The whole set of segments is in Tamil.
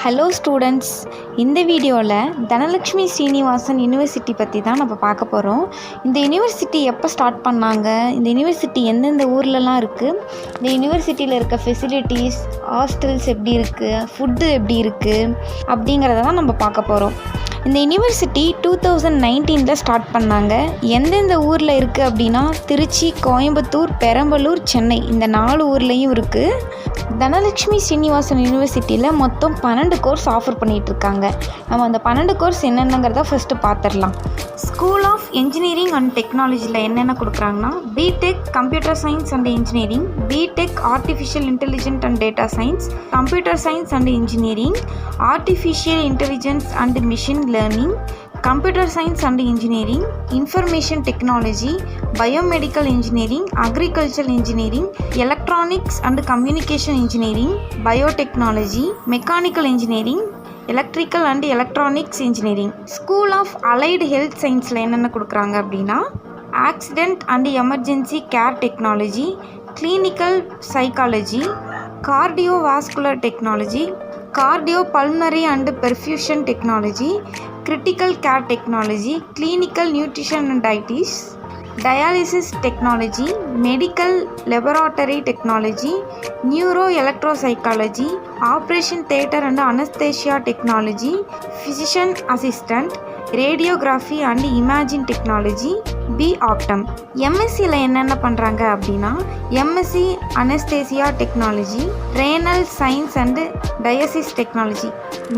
ஹலோ ஸ்டூடெண்ட்ஸ், இந்த வீடியோவில் தனலக்ஷ்மி ஸ்ரீனிவாசன் யூனிவர்சிட்டி பற்றி தான் நம்ம பார்க்க போகிறோம். இந்த யூனிவர்சிட்டி எப்போ ஸ்டார்ட் பண்ணாங்க, இந்த யூனிவர்சிட்டி எந்தெந்த ஊர்லலாம் இருக்குது, இந்த யூனிவர்சிட்டியில் இருக்க ஃபெசிலிட்டிஸ், ஹாஸ்டல்ஸ் எப்படி இருக்குது, ஃபுட்டு எப்படி இருக்குது அப்படிங்கிறத தான் நம்ம பார்க்க போகிறோம். இந்த யூனிவர்சிட்டி 2019 ஸ்டார்ட் பண்ணாங்க. எந்தெந்த ஊரில் இருக்குது அப்படின்னா திருச்சி, கோயம்புத்தூர், பெரம்பலூர், சென்னை இந்த 4 ஊர்லேயும் இருக்குது. தனலக்ஷ்மி ஸ்ரீனிவாசன் யூனிவர்சிட்டியில் மொத்தம் 12 கோர்ஸ் ஆஃபர் பண்ணிகிட்ருக்காங்க. நம்ம அந்த 12 கோர்ஸ் என்னென்னங்கிறத ஃபஸ்ட்டு பார்த்துடலாம். ஸ்கூல் ஆஃப் இன்ஜினியரிங் அண்ட் டெக்னாலஜியில் என்னென்ன கொடுக்குறாங்கன்னா BTech computer science and engineering, BTech artificial intelligent and data science, computer science and engineering, artificial intelligence and machine learning, computer science and engineering, information technology, biomedical engineering, agricultural engineering, electronics and communication engineering, biotechnology, mechanical engineering, electrical and electronics engineering. School of allied health scienceல என்னென்ன கொடுக்குறாங்க அப்படின்னா accident and emergency care technology, clinical psychology, cardiovascular technology, cardiopulmonary and perfusion technology, critical care technology, clinical nutrition and dialysis technology, medical laboratory technology, neuroelectropsychology, operation theatre and anesthesia technology, physician assistant, radiography and imaging technology, B.Optum. எம்எஸ்சியில் என்னென்ன பண்ணுறாங்க அப்படின்னா MSc anaesthesia technology, renal science and dialysis technology,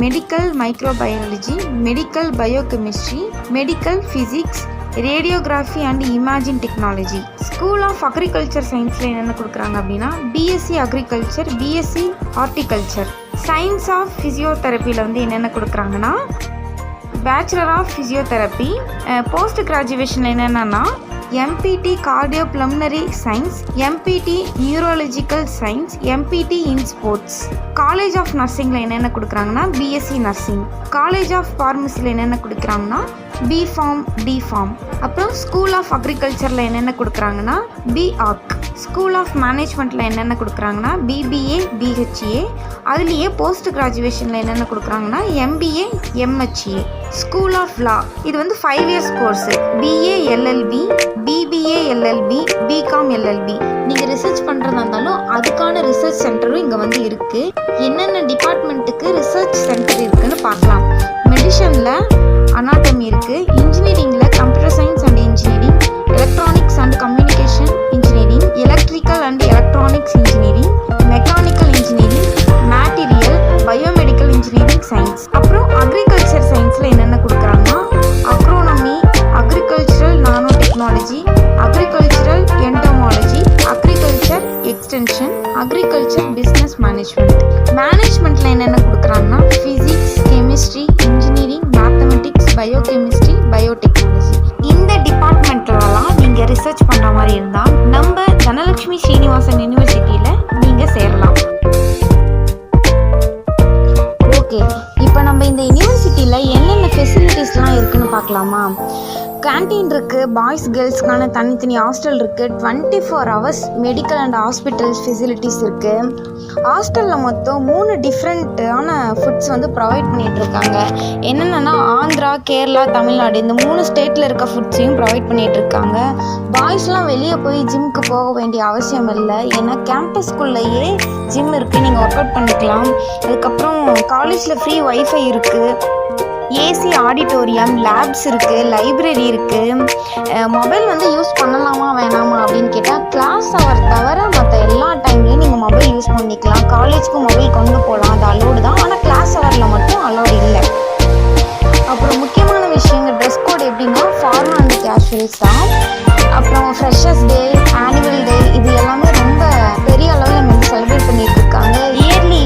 medical microbiology, medical biochemistry, medical physics, radiography and imaging technology. School of agriculture சயின்ஸில் என்னென்ன கொடுக்குறாங்க அப்படின்னா BSc agriculture, BSc horticulture. Science of ஃபிசியோதெரப்பியில் என்னென்ன கொடுக்குறாங்கன்னா பேச்சுலர் ஆஃப் ஃபிசியோதெரப்பி. போஸ்ட் கிராஜுவேஷனில் என்னென்னா MPT cardiopulmonary science, MPT neurological science, MPT in sports. College of நர்சிங்கில் என்னென்ன கொடுக்குறாங்கன்னா பிஎஸ்சி நர்சிங். காலேஜ் ஆஃப் ஃபார்மசியில் என்னென்ன கொடுக்குறாங்கன்னா பிஃபார்ம், டிஃபார்ம். அப்புறம் ஸ்கூல் ஆஃப் அக்ரிகல்ச்சரில் என்னென்ன கொடுக்குறாங்கன்னா பிஆர்க். ஸ்கூல் ஆஃப் மேனேஜ்மெண்ட்டில் என்னென்ன கொடுக்குறாங்கன்னா பிபிஏ, பிஹெச்ஏ. அதுலேயே போஸ்ட் கிராஜுவேஷனில் என்னென்ன கொடுக்குறாங்கன்னா MBA, MHA. School of law இது 5 years course. BA LLB, BBA LLB, BCom LLB. நீங்கள் ரிசர்ச் பண்ணுறதா இருந்தாலும் அதுக்கான ரிசர்ச் சென்டரும் இங்கே இருக்குது. என்னென்ன டிபார்ட்மெண்ட்டுக்கு ரிசர்ச் சென்டர் இருக்குதுன்னு பார்க்கலாம். மெடிசனில் அனாட்டமி இருக்குது, இன்ஜினியரிங்கில் computer science and engineering, electronics and communication engineering, electrical and electronics engineering, mechanical engineering, material, biomedical engineering science. அப்புறம் அக்ரிகல்ச்சர் சயின்ஸில் என்னென்ன கொடுக்குறாங்கன்னா agronomy, agricultural nano technology, agricultural entomology, agriculture extension, agriculture business management. மேனேஜ்மெண்ட்டில் என்னென்ன கொடுக்குறாங்கன்னா physics, chemistry, engineering, mathematics, biochemistry, biotechnology. இந்த டிபார்ட்மெண்ட்லலாம் நீங்கள் ரிசர்ச் பண்ணுற மாதிரி இருந்தால் நம்ம தனலக்ஷ்மி ஸ்ரீனிவாசன் யூனிவர்சிட்டியில் நீங்கள் சேரலாம். ஓகே, இப்போ நம்ம இந்த யூனிவர்சிட்டியில் என்னென்ன ஃபெசிலிட்டிஸ்லாம் இருக்குதுன்னு பார்க்கலாமா? கேன்டீன் இருக்குது, பாய்ஸ் கேர்ள்ஸ்க்கான தனித்தனி ஹாஸ்டல் இருக்குது, 24 hours medical and hospitals facilities இருக்குது. ஹாஸ்டலில் மொத்தம் 3 டிஃப்ரெண்ட்டான ஃபுட்ஸ் ப்ரொவைட் பண்ணிகிட்ருக்காங்க. என்னென்னா ஆந்திரா, கேரளா, தமிழ்நாடு இந்த 3 ஸ்டேட்டில் இருக்க ஃபுட்ஸையும் ப்ரொவைட் பண்ணிகிட்ருக்காங்க. பாய்ஸ்லாம் வெளியே போய் ஜிம்முக்கு போக வேண்டிய அவசியம் இல்லை, ஏன்னா கேம்பஸ்குள்ளேயே ஜிம் இருக்குது, நீங்கள் ஒர்க் அவுட் பண்ணிக்கலாம். அதுக்கப்புறம் காலேஜில் ஃப்ரீ ஒய்ஃபை இருக்குது, ஏசி ஆடிட்டோரியம், லேப்ஸ் இருக்குது, லைப்ரரி இருக்குது. மொபைல் யூஸ் பண்ணலாமா வேணாமா அப்படின்னு கேட்டால் கிளாஸ் அவர் தவிர மற்ற எல்லா டைம்லேயும் நீங்கள் மொபைல் யூஸ் பண்ணிக்கலாம். காலேஜுக்கு மொபைல் கொண்டு போகலாம், அது அலோடு தான். ஆனால் கிளாஸ் அவரில் மட்டும் அலோடு இல்லை. அப்புறம் முக்கியமான விஷயங்கள் ட்ரெஸ் கோட் எப்படின்னா ஃபார்மல் அண்ட் கேஷுவல்ஸ் தான். அப்புறம் ஃப்ரெஷர்ஸ் டே, ஆனுவல் டே இது எல்லாமே ரொம்ப பெரிய அளவில் செலிப்ரேட் பண்ணிட்டு இருக்காங்க. இயர்லி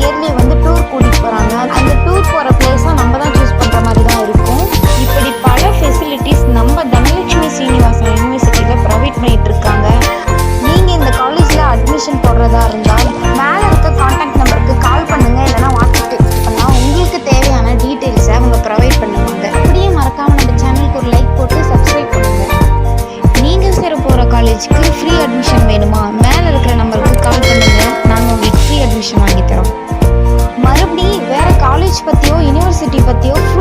டூர் கூட்டிகிட்டு போகிறாங்க. அந்த டூர் போகிற பிளேஸாக நம்ம தான் சூஸ் பண்ணுற மாதிரி தான் இருக்கும். இப்படி பல ஃபெசிலிட்டிஸ் நம்ம தனலக்ஷ்மி ஸ்ரீனிவாசன் யூனிவர்சிட்டியில் ப்ரொவைட் பண்ணிகிட்டு இருக்காங்க. நீங்கள் இந்த காலேஜில் அட்மிஷன் போடுறதா இருந்தால் மேலே இருக்க கான்டாக்ட் நம்பருக்கு கால் பண்ணுங்கள், இல்லைனா யூனிவர்சிட்டி பற்றியும்